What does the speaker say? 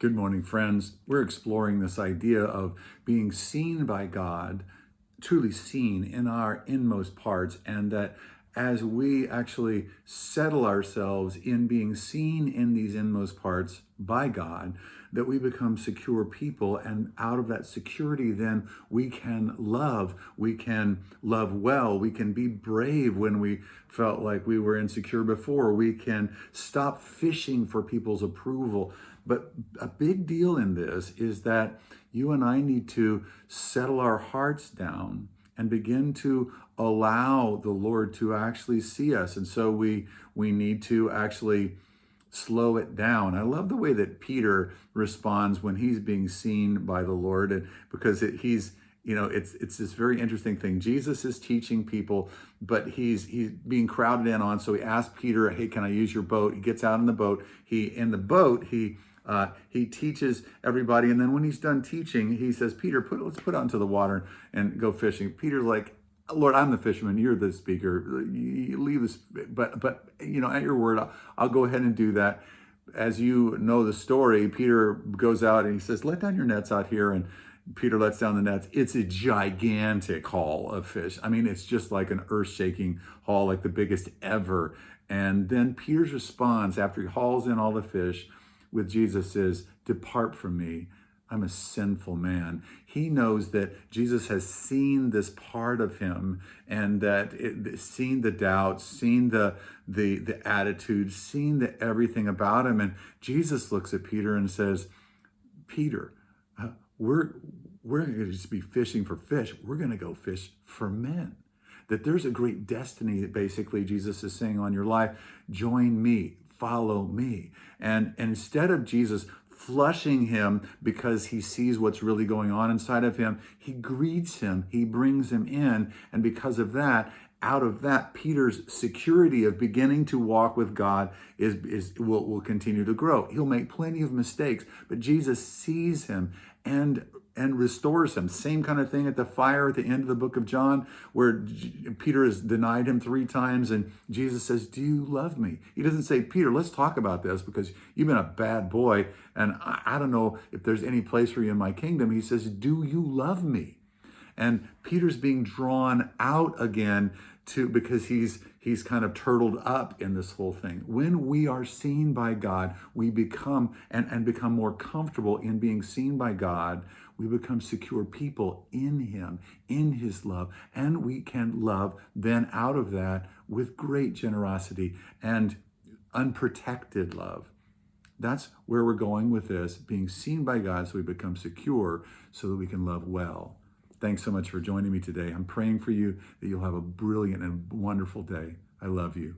Good morning, friends. We're exploring this idea of being seen by God, truly seen in our inmost parts, and that as we actually settle ourselves in being seen in these inmost parts by God, that we become secure people, and out of that security, then we can love. We can love well. We can be brave when we felt like we were insecure before. We can stop fishing for people's approval. But a big deal in this is that you and I need to settle our hearts down and begin to allow the Lord to actually see us. And so we need to actually slow it down. I love the way that Peter responds when he's being seen by the Lord, and because he's it's this very interesting thing. Jesus is teaching people, but he's being crowded in on. So he asks Peter, "Hey, can I use your boat?" He gets out in the boat. He teaches everybody, and then when he's done teaching, he says, "Peter, let's put out into the water and go fishing." Peter's like, "Lord, I'm the fisherman. You're the speaker. You leave this, but at your word, I'll go ahead and do that." As you know the story, Peter goes out and he says, "Let down your nets out here," and Peter lets down the nets. It's a gigantic haul of fish. I mean, it's just like an earth-shaking haul, like the biggest ever. And then Peter's response after he hauls in all the fish with Jesus is, "Depart from me. I'm a sinful man." He knows that Jesus has seen this part of him, and that seen the doubts, seen the attitude, seen the everything about him. And Jesus looks at Peter and says, "Peter, we're going to just be fishing for fish. We're going to go fish for men." That there's a great destiny that basically Jesus is saying on your life. Join me, follow me. And instead of Jesus flushing him because he sees what's really going on inside of him, he greets him, he brings him in. And because of that, out of that, Peter's security of beginning to walk with God will continue to grow. He'll make plenty of mistakes, but Jesus sees him and restores him. Same kind of thing at the fire at the end of the book of John, where Peter has denied him 3 times, and Jesus says, "Do you love me?" He doesn't say, "Peter, let's talk about this because you've been a bad boy, and I don't know if there's any place for you in my kingdom." He says, "Do you love me?" And Peter's being drawn out again because he's kind of turtled up in this whole thing. When we are seen by God, we become and become more comfortable in being seen by God. We become secure people in him, in his love, and we can love then out of that with great generosity and unprotected love. That's where we're going with this, being seen by God so we become secure so that we can love well. Thanks so much for joining me today. I'm praying for you that you'll have a brilliant and wonderful day. I love you.